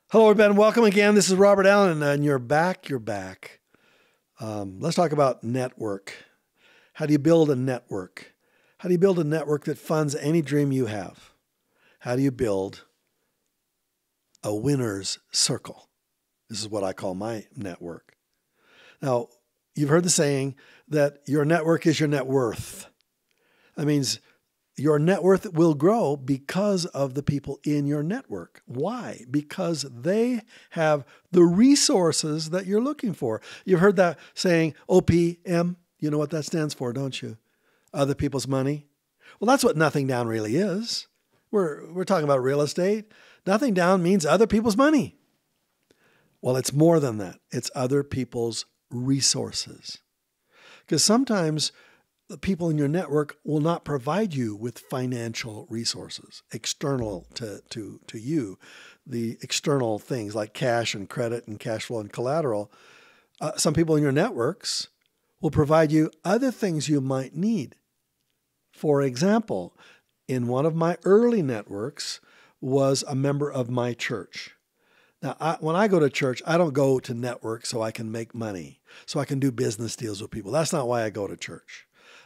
Hello, everybody. Welcome again. This is Robert Allen, and you're back. Let's talk about network. How do you build a network? How do you build a network that funds any dream you have? How do you build a winner's circle? This is what I call my network. Now, you've heard the saying that your network is your net worth. That means your net worth will grow because of the people in your network. Why? Because they have the resources that you're looking for. You've heard that saying, OPM. You know what that stands for, don't you? Other people's money. Well, that's what nothing down really is. We're talking about real estate. Nothing down means other people's money. Well, it's more than that. It's other people's resources. Because sometimes the people in your network will not provide you with financial resources external to you, the external things like cash and credit and cash flow and collateral. Some people in your networks will provide you other things you might need. For example, in one of my early networks was a member of my church. Now, when I go to church, I don't go to network so I can make money, so I can do business deals with people. That's not why I go to church.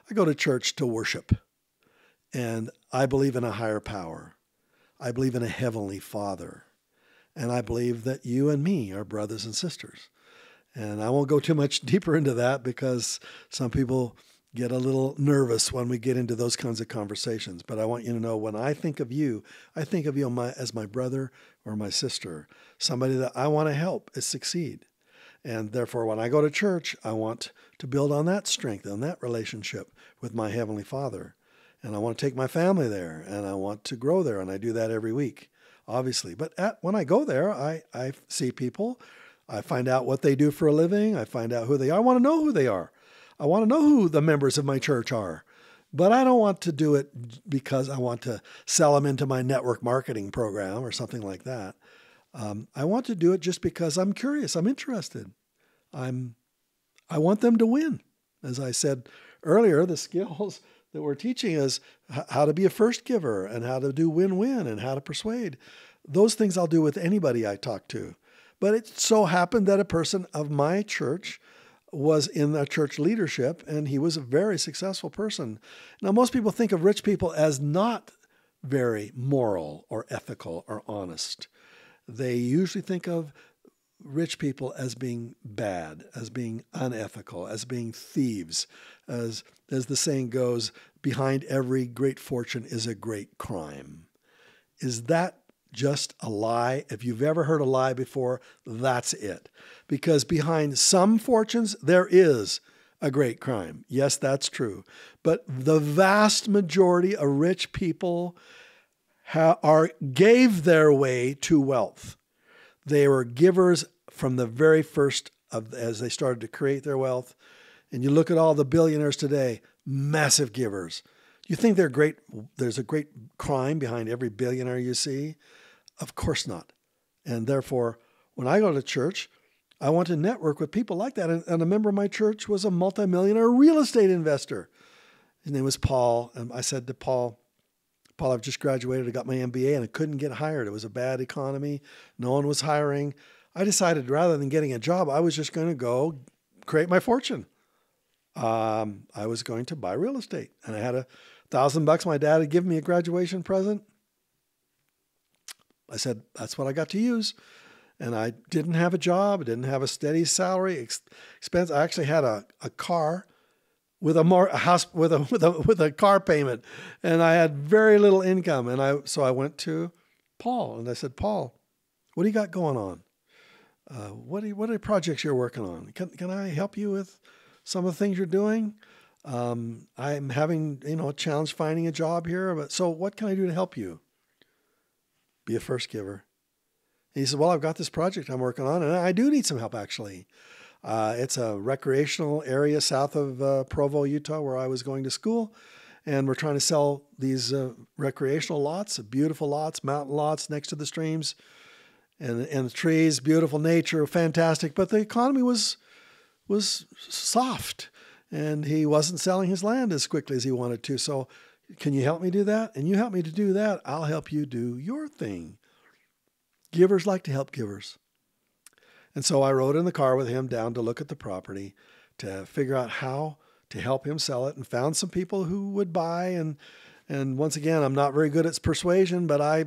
I go to church to worship, and I believe in a higher power. I believe in a heavenly Father, and I believe that you and me are brothers and sisters. And I won't go too much deeper into that because some people get a little nervous when we get into those kinds of conversations. But I want you to know when I think of you as my brother or my sister, somebody that I want to help succeed. And therefore, when I go to church, I want to build on that strength, on that relationship with my Heavenly Father. And I want to take my family there, and I want to grow there, and I do that every week, obviously. But when I go there, I see people. I find out what they do for a living. I find out who they are. I want to know who they are. I want to know who the members of my church are. But I don't want to do it because I want to sell them into my network marketing program or something like that. I want to do it just because I'm curious. I'm interested. I want them to win. As I said earlier, the skills that we're teaching is how to be a first giver and how to do win-win and how to persuade. Those things I'll do with anybody I talk to. But it so happened that a person of my church was in the church leadership, and he was a very successful person. Now, most people think of rich people as not very moral or ethical or honest. They usually think of rich people as being bad, as being unethical, as being thieves. As the saying goes, behind every great fortune is a great crime. Is that just a lie? If you've ever heard a lie before, that's it. Because behind some fortunes, there is a great crime. Yes, that's true. But the vast majority of rich people gave their way to wealth. They were givers from the very first as they started to create their wealth. And you look at all the billionaires today, massive givers. You think there's a great crime behind every billionaire you see? Of course not. And therefore, when I go to church, I want to network with people like that. And a member of my church was a multimillionaire real estate investor. His name was Paul. And I said to Paul, I've just graduated. I got my MBA and I couldn't get hired. It was a bad economy. No one was hiring. I decided rather than getting a job, I was just going to go create my fortune. I was going to buy real estate. And I had $1,000 my dad had given me a graduation present. I said, that's what I got to use. And I didn't have a job. I didn't have a steady salary expense. I actually had a car with a house with a car payment, and I had very little income. And so I went to Paul and I said, Paul, what do you got going on? What are the projects you're working on? Can I help you with some of the things you're doing? I'm having a challenge finding a job here. So what can I do to help you? Be a first giver. And he said, well, I've got this project I'm working on, and I do need some help, actually. It's a recreational area south of Provo, Utah, where I was going to school. And we're trying to sell these recreational lots, beautiful lots, mountain lots next to the streams and the trees, beautiful nature, fantastic. But the economy was soft, and he wasn't selling his land as quickly as he wanted to. So can you help me do that? And you help me to do that, I'll help you do your thing. Givers like to help givers. And so I rode in the car with him down to look at the property to figure out how to help him sell it, and found some people who would buy. And once again, I'm not very good at persuasion, but I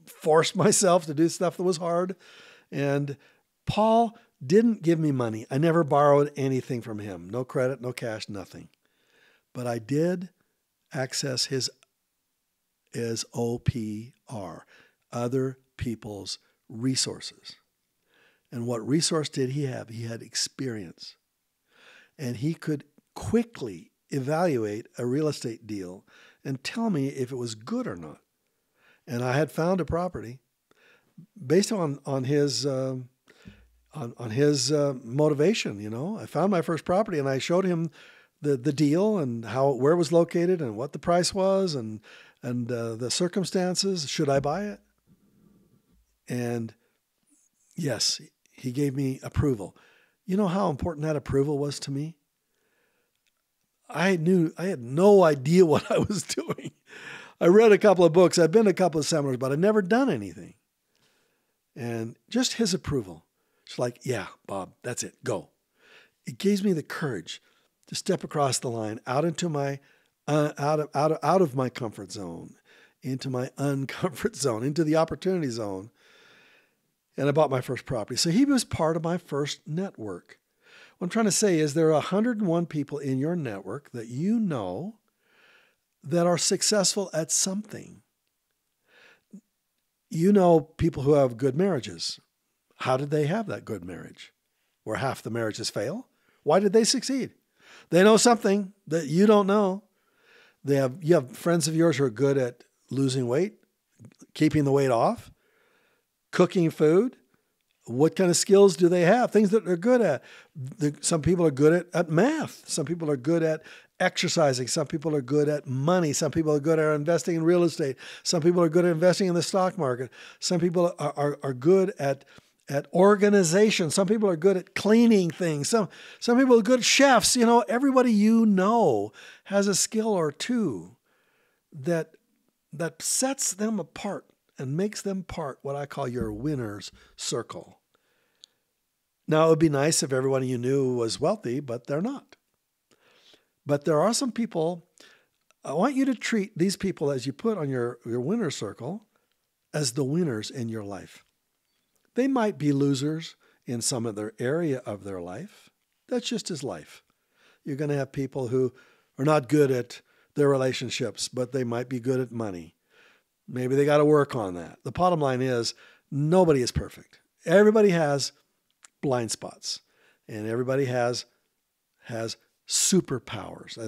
forced myself to do stuff that was hard. And Paul didn't give me money. I never borrowed anything from him. No credit, no cash, nothing. But I did access his OPR, other people's resources. And what resource did he have? He had experience. And he could quickly evaluate a real estate deal and tell me if it was good or not. And I had found a property based on his motivation. You know, I found my first property and I showed him the deal and where it was located and what the price was and the circumstances. Should I buy it? And yes, he gave me approval. You know how important that approval was to me? I had no idea what I was doing. I read a couple of books. I'd been to a couple of seminars, but I'd never done anything. And just his approval. It's like, yeah, Bob, that's it. Go. It gives me the courage to step across the line out into my out of my comfort zone, into my uncomfort zone, into the opportunity zone. And I bought my first property. So he was part of my first network. What I'm trying to say is there are 101 people in your network that you know that are successful at something. You know people who have good marriages. How did they have that good marriage? Where half the marriages fail? Why did they succeed? They know something that you don't know. You have friends of yours who are good at losing weight, keeping the weight off, cooking food. What kind of skills do they have? Things that they're good at. Some people are good at math. Some people are good at exercising. Some people are good at money. Some people are good at investing in real estate. Some people are good at investing in the stock market. Some people are good at organization. Some people are good at cleaning things. Some people are good chefs. You know, everybody you know has a skill or two that sets them apart and makes them part what I call your winner's circle. Now, it would be nice if everyone you knew was wealthy, but they're not. But there are some people, I want you to treat these people as you put on your winner's circle as the winners in your life. They might be losers in some other area of their life. That's just his life. You're going to have people who are not good at their relationships, but they might be good at money. Maybe they got to work on that. The bottom line is nobody is perfect. Everybody has blind spots, and everybody has superpowers,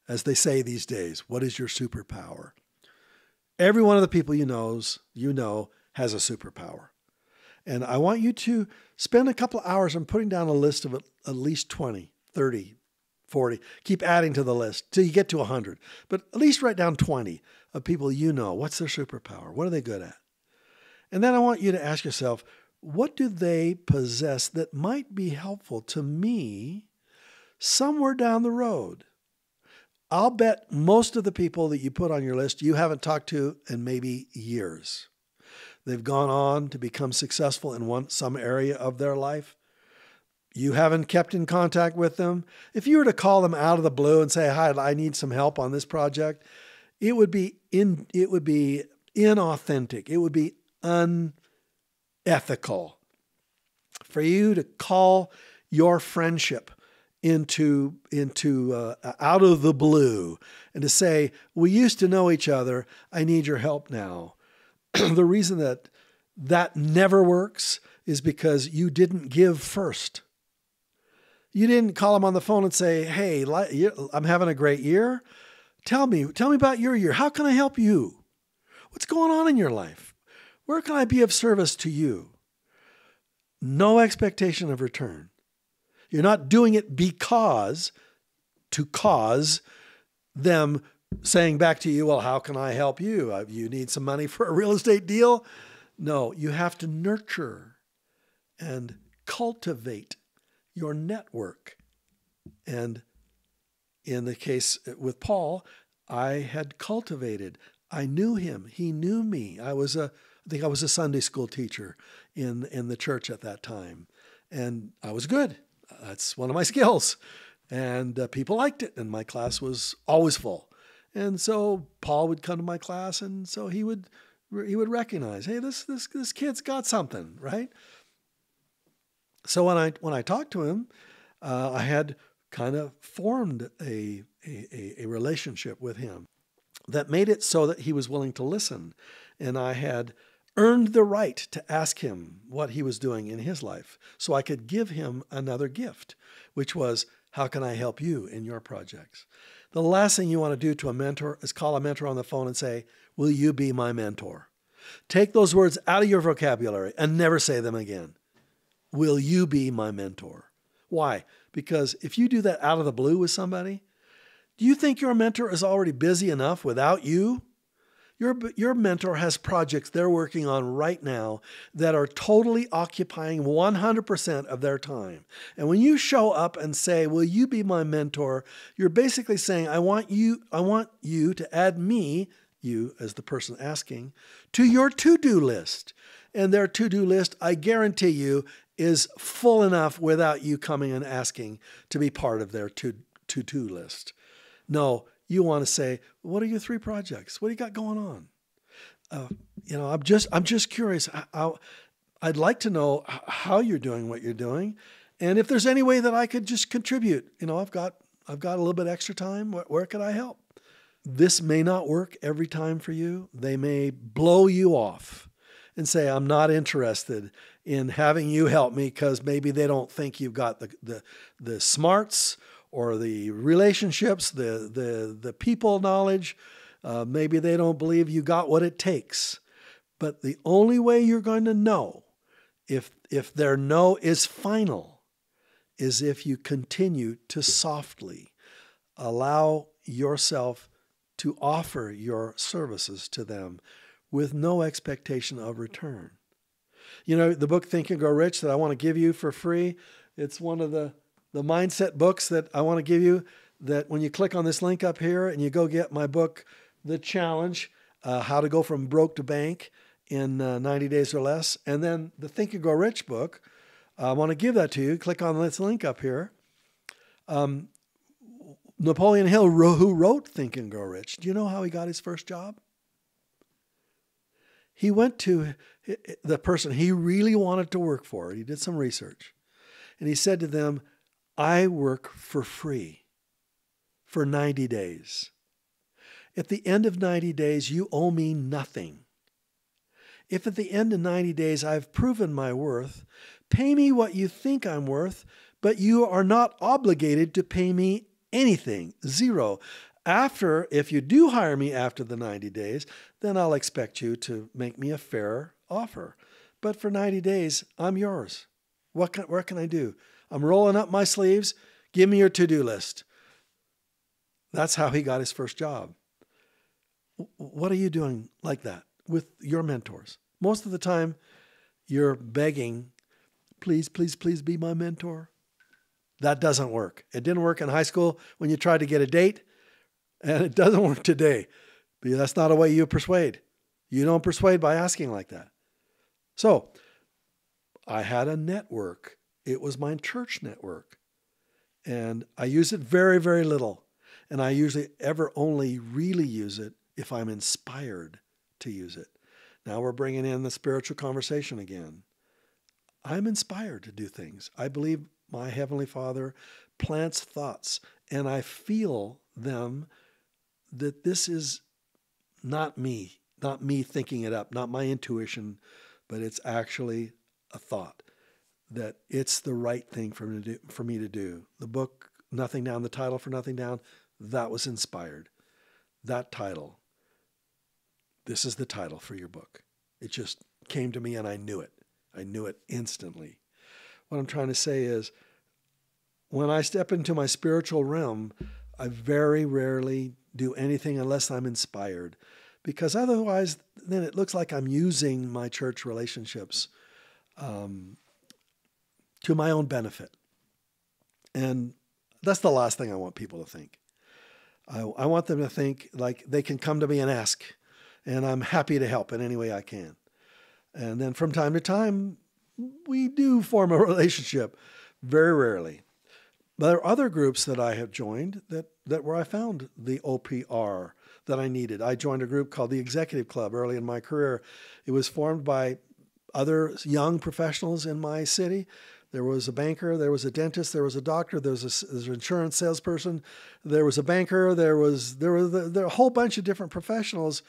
as they say these days. What is your superpower? Every one of the people you know has a superpower. And I want you to spend a couple of hours on putting down a list of at least 20, 30, 40. Keep adding to the list till you get to 100. But at least write down 20 of people you know. What's their superpower? What are they good at? And then I want you to ask yourself, what do they possess that might be helpful to me somewhere down the road? I'll bet most of the people that you put on your list you haven't talked to in maybe years. They've gone on to become successful in some area of their life. You haven't kept in contact with them. If you were to call them out of the blue and say, "Hi, I need some help on this project," it would be inauthentic. It would be unethical for you to call your friendship into out of the blue and to say, "We used to know each other. I need your help now." The reason that never works is because you didn't give first. You didn't call them on the phone and say, "Hey, I'm having a great year. Tell me about your year. How can I help you? What's going on in your life? Where can I be of service to you?" No expectation of return. You're not doing it to cause them saying back to you, "Well, how can I help you? You need some money for a real estate deal?" No, you have to nurture and cultivate your network. And in the case with Paul, I had cultivated. I knew him. He knew me. I was a I think I was a Sunday school teacher in the church at that time. And I was good. That's one of my skills. And people liked it. And my class was always full. And so Paul would come to my class, and so he would recognize, hey, this kid's got something, right? So when I talked to him, I had kind of formed a relationship with him that made it so that he was willing to listen. And I had earned the right to ask him what he was doing in his life so I could give him another gift, which was, how can I help you in your projects? The last thing you want to do to a mentor is call a mentor on the phone and say, will you be my mentor? Take those words out of your vocabulary and never say them again. Will you be my mentor? Why? Because if you do that out of the blue with somebody, do you think your mentor is already busy enough without you? Your mentor has projects they're working on right now that are totally occupying 100% of their time. And when you show up and say, will you be my mentor? You're basically saying, I want you to add me, you as the person asking, to your to-do list. And their to-do list, I guarantee you, is full enough without you coming and asking to be part of their to-do list. No, you want to say, what are your 3 projects? What do you got going on? I'm just curious. I'd like to know how you're doing what you're doing, and if there's any way that I could just contribute. I've got a little bit extra time. Where could I help? This may not work every time for you. They may blow you off and say, I'm not interested in having you help me, because maybe they don't think you've got the smarts or the relationships, the people knowledge. Maybe they don't believe you got what it takes. But the only way you're going to know if their no is final is if you continue to softly allow yourself to offer your services to them with no expectation of return. The book Think and Grow Rich that I want to give you for free, it's one of the mindset books that I want to give you, that when you click on this link up here and you go get my book, The Challenge, How to Go From Broke to Bank in 90 Days or Less, and then the Think and Grow Rich book, I want to give that to you. Click on this link up here. Napoleon Hill, who wrote Think and Grow Rich, do you know how he got his first job? He went to the person he really wanted to work for. He did some research. And he said to them, I work for free for 90 days. At the end of 90 days, you owe me nothing. If at the end of 90 days I've proven my worth, pay me what you think I'm worth, but you are not obligated to pay me anything, zero. If you do hire me after the 90 days, then I'll expect you to make me a fair offer. But for 90 days, I'm yours. What can I do? I'm rolling up my sleeves. Give me your to-do list. That's how he got his first job. What are you doing like that with your mentors? Most of the time, you're begging, please, please, please be my mentor. That doesn't work. It didn't work in high school when you tried to get a date, and it doesn't work today. But that's not a way you persuade. You don't persuade by asking like that. So I had a network. It was my church network. And I use it very, very little. And I usually only really use it if I'm inspired to use it. Now we're bringing in the spiritual conversation again. I'm inspired to do things. I believe my Heavenly Father plants thoughts, and I feel them, that this is not me thinking it up, not my intuition, but it's actually a thought that it's the right thing for me to do. The book, Nothing Down, the title for Nothing Down, that was inspired. That title, this is the title for your book. It just came to me and I knew it. I knew it instantly. What I'm trying to say is, when I step into my spiritual realm, I very rarely do anything unless I'm inspired, because otherwise then it looks like I'm using my church relationships to my own benefit. And that's the last thing I want people to think. I want them to think like they can come to me and ask, and I'm happy to help in any way I can. And then from time to time, we do form a relationship, very rarely. But there are other groups that I have joined that where I found the OPR that I needed. I joined a group called the Executive Club early in my career. It was formed by other young professionals in my city. There was a banker, there was a dentist, there was a doctor, there was an insurance salesperson, there was a banker, there were a whole bunch of different professionals.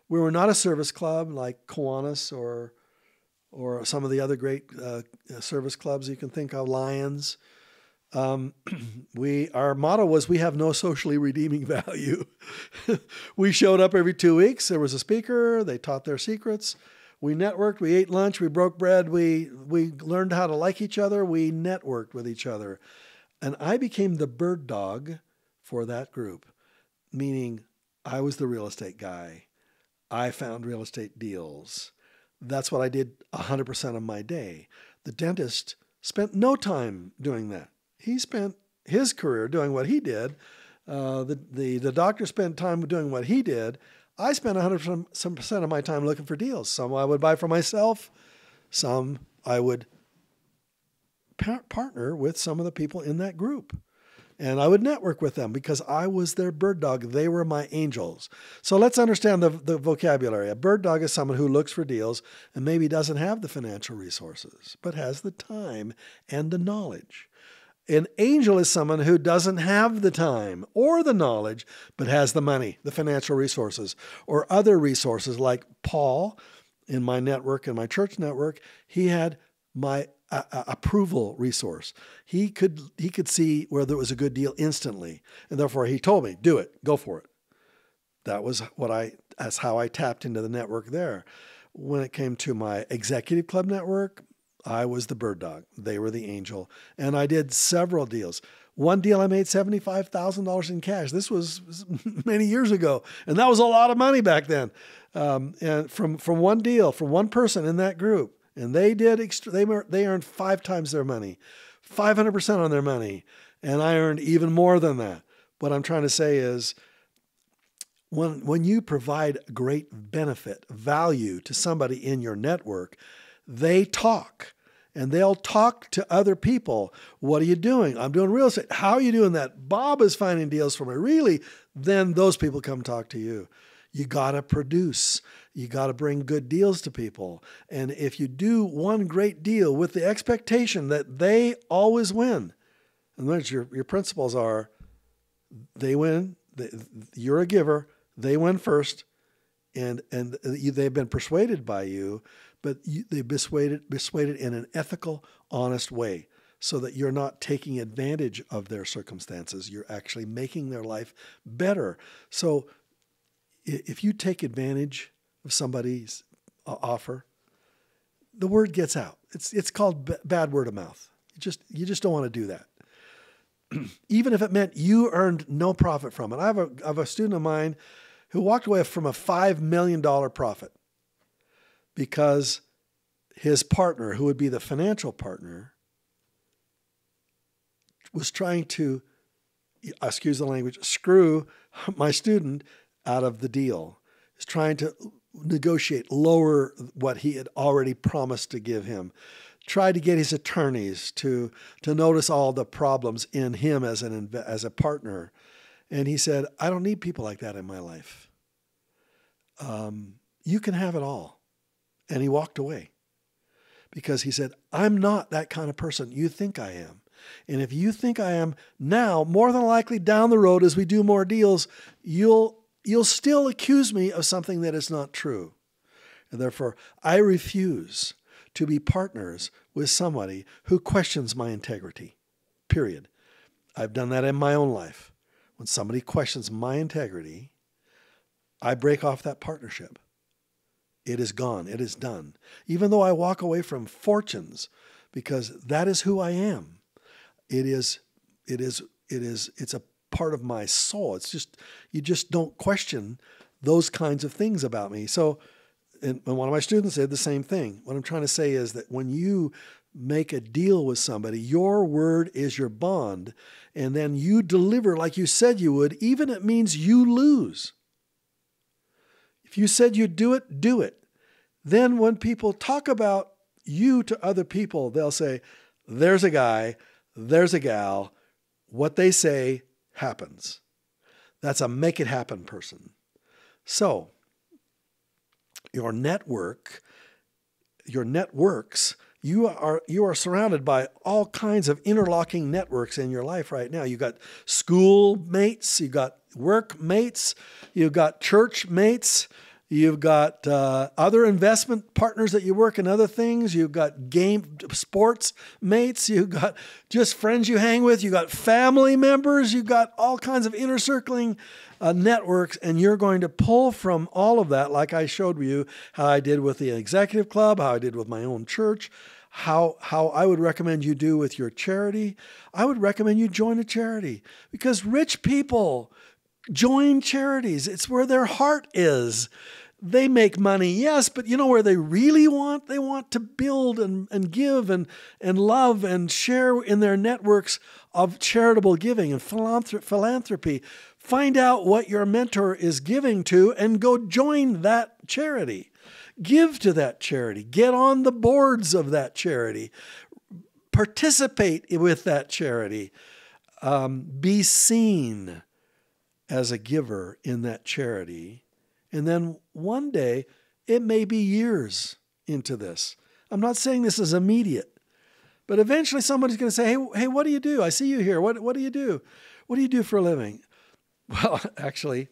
We were not a service club like Kiwanis or some of the other great service clubs you can think of, Lions. Our motto was, we have no socially redeeming value. We showed up every 2 weeks. There was a speaker. They taught their secrets. We networked. We ate lunch. We broke bread. We learned how to like each other. We networked with each other. And I became the bird dog for that group, meaning I was the real estate guy. I found real estate deals. That's what I did 100% of my day. The dentist spent no time doing that. He spent his career doing what he did. The doctor spent time doing what he did. I spent 100% of my time looking for deals. Some I would buy for myself. Some I would partner with some of the people in that group. And I would network with them because I was their bird dog. They were my angels. So let's understand the vocabulary. A bird dog is someone who looks for deals and maybe doesn't have the financial resources, but has the time and the knowledge. An angel is someone who doesn't have the time or the knowledge, but has the money, the financial resources, or other resources like Paul in my network, in my church network. He had my approval resource. He could see where there was a good deal instantly, and therefore he told me, do it, go for it. That's how I tapped into the network there. When it came to my executive club network, I was the bird dog. They were the angel. And I did several deals. One deal I made $75,000 in cash. This was many years ago. And that was a lot of money back then. And from one deal, from one person in that group. And they earned 5 times their money, 500% on their money. And I earned even more than that. What I'm trying to say is, when you provide great benefit, value to somebody in your network, they talk, and they'll talk to other people. What are you doing? I'm doing real estate. How are you doing that? Bob is finding deals for me. Really? Then those people come talk to you. You got to produce. You got to bring good deals to people. And if you do one great deal with the expectation that they always win, and then your principles are, they win, you're a giver, they win first, and they've been persuaded by you, but they persuaded in an ethical, honest way, so that you're not taking advantage of their circumstances. You're actually making their life better. So if you take advantage of somebody's offer, the word gets out. It's called bad word of mouth. You just don't want to do that. Even if it meant you earned no profit from it. I have a student of mine who walked away from a $5 million profit because his partner, who would be the financial partner, was trying to, excuse the language, screw my student out of the deal. He's trying to negotiate, lower what he had already promised to give him. Tried to get his attorneys to notice all the problems in him as a partner. And he said, I don't need people like that in my life. You can have it all. And he walked away because he said, I'm not that kind of person you think I am. And if you think I am now, more than likely down the road as we do more deals, you'll still accuse me of something that is not true. And therefore, I refuse to be partners with somebody who questions my integrity, period. I've done that in my own life. When somebody questions my integrity, I break off that partnership. It is gone. It is done. Even though I walk away from fortunes, because that is who I am. It's a part of my soul. It's just, you just don't question those kinds of things about me. So, and one of my students said the same thing. What I'm trying to say is that when you make a deal with somebody, your word is your bond, and then you deliver like you said you would, even if it means you lose. If you said you'd do it, do it. then when people talk about you to other people, they'll say, there's a guy, there's a gal, what they say happens. That's a make it happen person. So your networks, you are surrounded by all kinds of interlocking networks in your life right now. You got school mates, you got work mates, you've got church mates, you've got other investment partners that you work in other things, you've got sports mates, you've got just friends you hang with, you've got family members, you've got all kinds of inner circling networks, and you're going to pull from all of that, like I showed you how I did with the executive club, how I did with my own church, how I would recommend you do with your charity. I would recommend you join a charity, because rich people join charities. It's where their heart is. They make money, yes, but you know where they really want? They want to build and give and love and share in their networks of charitable giving and philanthropy. Find out what your mentor is giving to and go join that charity. Give to that charity. Get on the boards of that charity. Participate with that charity. Be seen as a giver in that charity. And then one day, it may be years into this. I'm not saying this is immediate, but eventually somebody's going to say, hey, what do you do? I see you here. What do you do? What do you do for a living? Well, actually,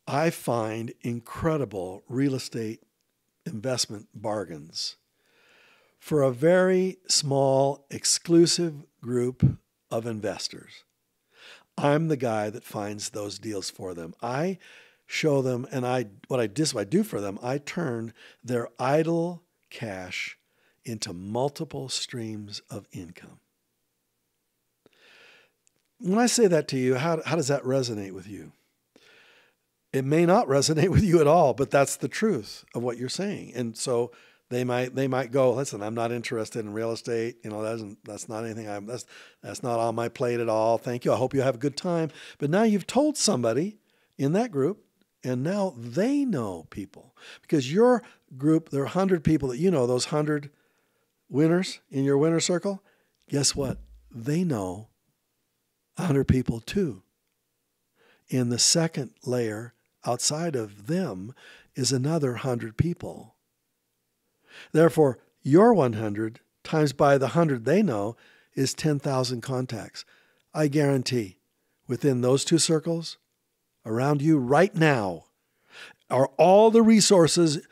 I find incredible real estate investment bargains for a very small, exclusive group of investors. I'm the guy that finds those deals for them. I show them, and what I do for them, I turn their idle cash into multiple streams of income. When I say that to you, how does that resonate with you? It may not resonate with you at all, but that's the truth of what you're saying. And so they might go, listen, I'm not interested in real estate. You know, that's not anything. That's not on my plate at all. Thank you. I hope you have a good time. But now you've told somebody in that group, and now they know people, because your group, there are 100 people that you know, those 100 winners in your winner circle. Guess what? They know 100 people too. In the second layer outside of them is another 100 people. Therefore, your 100 times by the 100 they know is 10,000 contacts. I guarantee within those two circles around you right now are all the resources,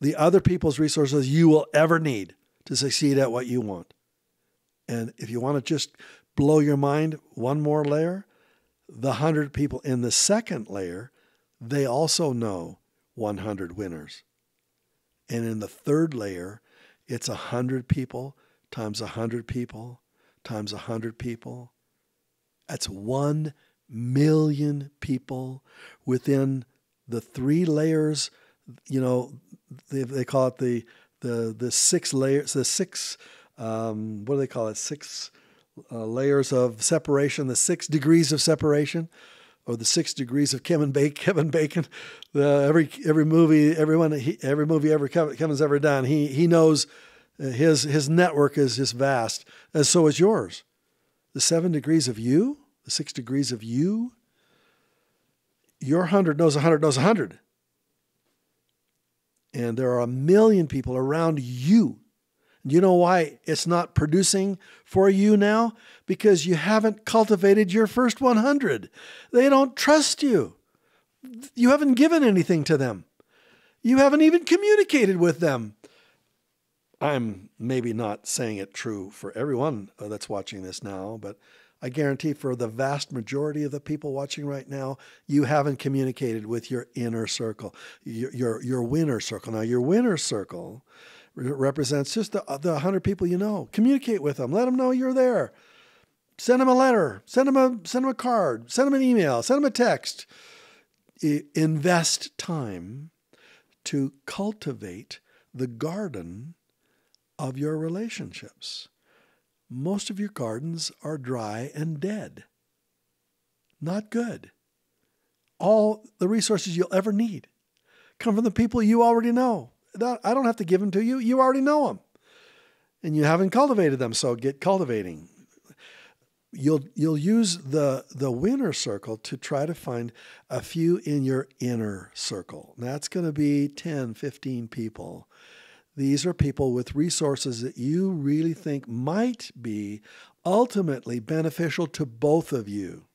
the other people's resources you will ever need to succeed at what you want. And if you want to just blow your mind one more layer, the 100 people in the second layer, they also know 100 winners. And in the third layer, it's 100 people times 100 people times 100 people. That's 1 million people within the 3 layers. You know, they call it the 6 layers, the 6, what do they call it? 6 layers of separation, the 6 degrees of separation, or the 6 degrees of Kevin Bacon. Every movie Kevin's ever done, he knows his network is just vast, and so is yours. The 7 degrees of you, the 6 degrees of you. Your 100 knows 100 knows 100, and there are 1 million people around you. You know why it's not producing for you now? Because you haven't cultivated your first 100. They don't trust you. You haven't given anything to them. You haven't even communicated with them. I'm maybe not saying it true for everyone that's watching this now, but I guarantee for the vast majority of the people watching right now, you haven't communicated with your inner circle, your winner circle. Now, your winner circle represents just the 100 people you know. Communicate with them. Let them know you're there. Send them a letter. Send them a card. Send them an email. Send them a text. Invest time to cultivate the garden of your relationships. Most of your gardens are dry and dead. Not good. All the resources you'll ever need come from the people you already know. I don't have to give them to you. You already know them. And you haven't cultivated them, so get cultivating. You'll use the winner circle to try to find a few in your inner circle. That's going to be 10, 15 people. These are people with resources that you really think might be ultimately beneficial to both of you.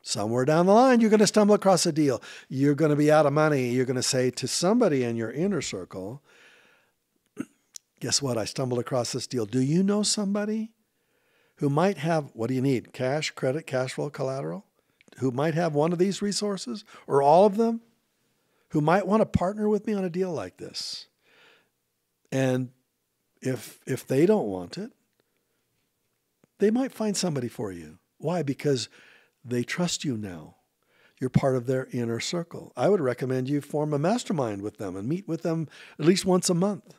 Somewhere down the line, you're going to stumble across a deal. You're going to be out of money. You're going to say to somebody in your inner circle, guess what? I stumbled across this deal. Do you know somebody who might have, what do you need? Cash, credit, cash flow, collateral? Who might have one of these resources or all of them? Who might want to partner with me on a deal like this? And if they don't want it, they might find somebody for you. Why? Because they trust you now. You're part of their inner circle. I would recommend you form a mastermind with them and meet with them at least once a month.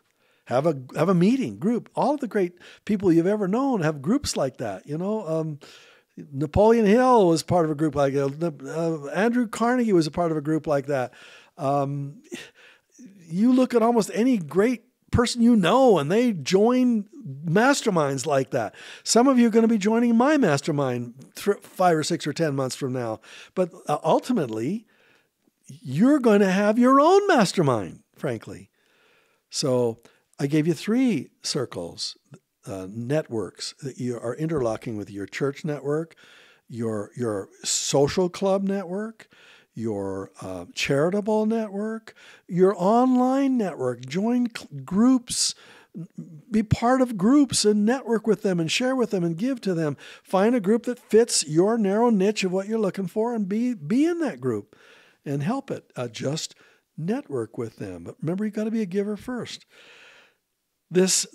Have a meeting, group. All of the great people you've ever known have groups like that. Napoleon Hill was part of a group like that. Andrew Carnegie was a part of a group like that. You look at almost any great person you know, and they join masterminds like that. Some of you are going to be joining my mastermind 5 or 6 or 10 months from now. But ultimately, you're going to have your own mastermind, frankly. So I gave you 3 circles, networks that you are interlocking with: your church network, your social club network, your charitable network, your online network. Join groups, be part of groups and network with them and share with them and give to them. Find a group that fits your narrow niche of what you're looking for and be in that group and help it. Just network with them. But remember, you've got to be a giver first. This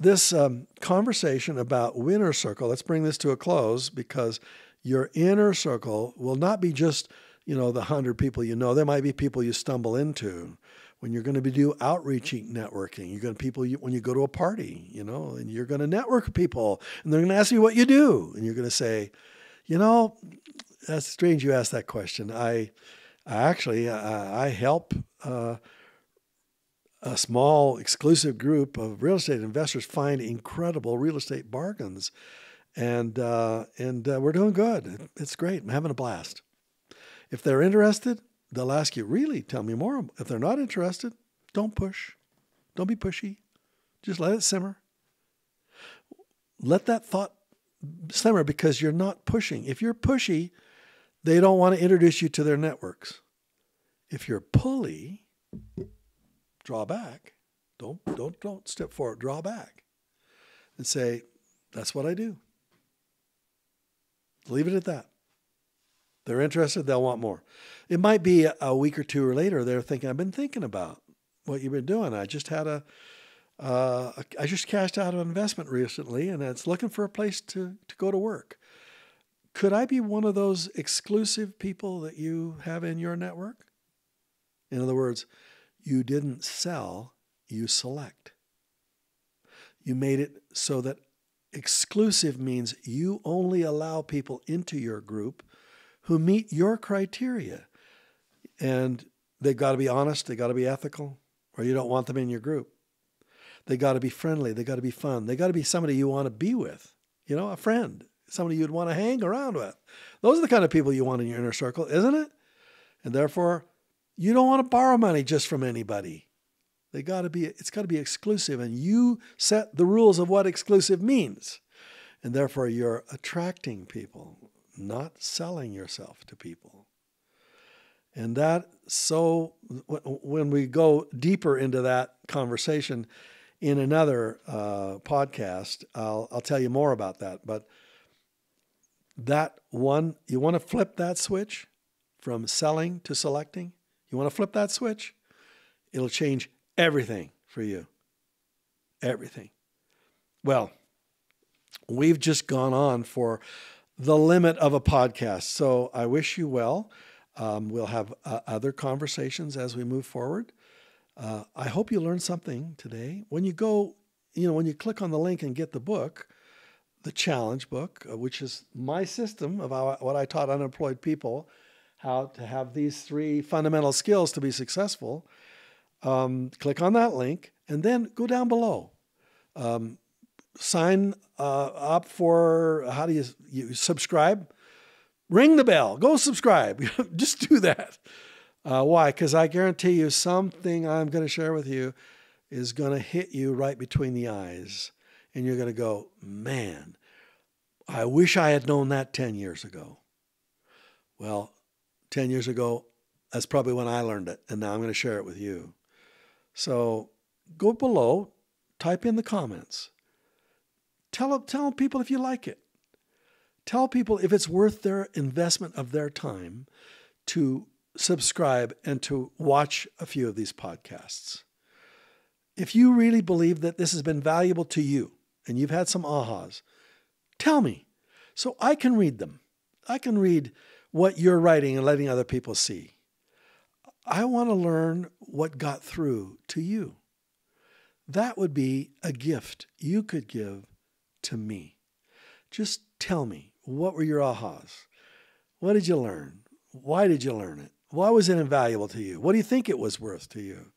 conversation about winner circle, let's bring this to a close, because your inner circle will not be just, the 100 people you know. There might be people you stumble into when you're going to do outreaching, networking. You're going to when you go to a party, and you're going to network with people, and they're going to ask you what you do, and you're going to say, that's strange you asked that question. I help a small exclusive group of real estate investors find incredible real estate bargains, and we're doing good. It's great. I'm having a blast. If they're interested, they'll ask you, really, tell me more. If they're not interested, don't push. Don't be pushy. Just let it simmer. Let that thought simmer, because you're not pushing. If you're pushy, they don't want to introduce you to their networks. If you're pulley, draw back. Don't step forward. Draw back and say, that's what I do. Leave it at that. They're interested, they'll want more. It might be a week or 2 later, they're thinking, I've been thinking about what you've been doing. I just cashed out an investment recently, and it's looking for a place to go to work. Could I be one of those exclusive people that you have in your network? In other words, you didn't sell, you select. You made it so that exclusive means you only allow people into your group who meet your criteria. And they've got to be honest, they've got to be ethical, or you don't want them in your group. They got to be friendly, they got to be fun, they got to be somebody you want to be with, a friend, somebody you'd want to hang around with. Those are the kind of people you want in your inner circle, isn't it? And therefore, you don't want to borrow money just from anybody. It's got to be exclusive, and you set the rules of what exclusive means. And therefore, you're attracting people, not selling yourself to people. And when we go deeper into that conversation in another podcast, I'll tell you more about that. But that one, you want to flip that switch from selling to selecting? You want to flip that switch? It'll change everything for you. Everything. Well, we've just gone on for the limit of a podcast. So I wish you well. We'll have other conversations as we move forward. I hope you learned something today. When you go, when you click on the link and get the book, the challenge book, which is my system of what I taught unemployed people how to have these 3 fundamental skills to be successful, click on that link and then go down below. Sign up for, how do you subscribe? Ring the bell. Go subscribe. Just do that. Why? Because I guarantee you something I'm going to share with you is going to hit you right between the eyes. And you're going to go, man, I wish I had known that 10 years ago. Well, 10 years ago, that's probably when I learned it. And now I'm going to share it with you. So go below, type in the comments. Tell people if you like it. Tell people if it's worth their investment of their time to subscribe and to watch a few of these podcasts. If you really believe that this has been valuable to you and you've had some ahas, tell me so I can read them. I can read what you're writing and letting other people see. I want to learn what got through to you. That would be a gift you could give to me. Just tell me, what were your ahas? What did you learn? Why did you learn it? Why was it invaluable to you? What do you think it was worth to you?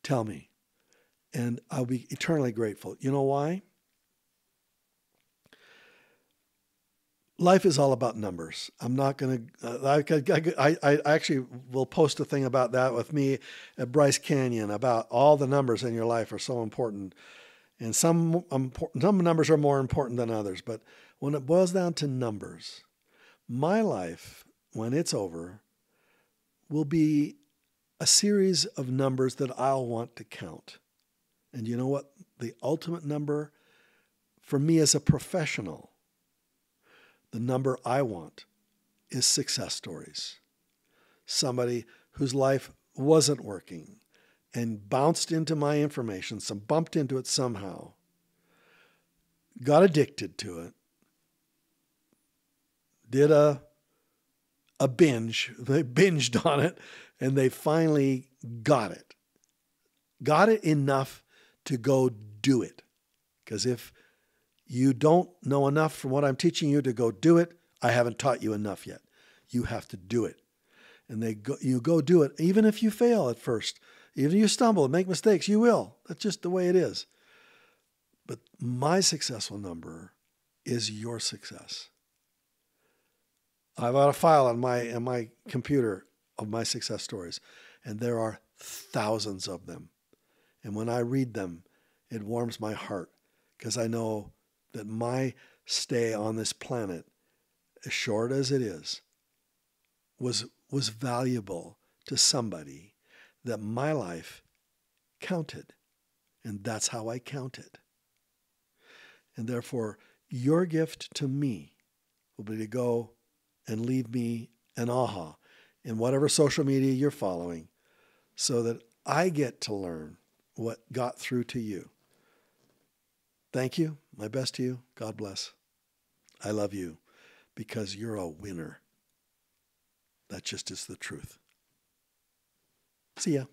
Tell me, and I'll be eternally grateful. You know why? Life is all about numbers. I'm not going to, I actually will post a thing about that with me at Bryce Canyon, about all the numbers in your life are so important. And some numbers are more important than others. But when it boils down to numbers, my life, when it's over, will be a series of numbers that I'll want to count. And you know what? The ultimate number for me as a professional, the number I want is success stories. Somebody whose life wasn't working and bounced into my information, bumped into it somehow, got addicted to it, did a binge. They binged on it, and they finally got it. Got it enough to go do it. Because if you don't know enough from what I'm teaching you to go do it, I haven't taught you enough yet. You have to do it. And you go do it, even if you fail at first. Even if you stumble and make mistakes, you will. That's just the way it is. But my successful number is your success. I've got a file on my computer of my success stories, and there are thousands of them. And when I read them, it warms my heart because I know that my stay on this planet, as short as it is, was valuable to somebody, that my life counted. And that's how I count it. And therefore, your gift to me will be to go and leave me an aha in whatever social media you're following, so that I get to learn what got through to you. Thank you. My best to you. God bless. I love you because you're a winner. That just is the truth. See ya.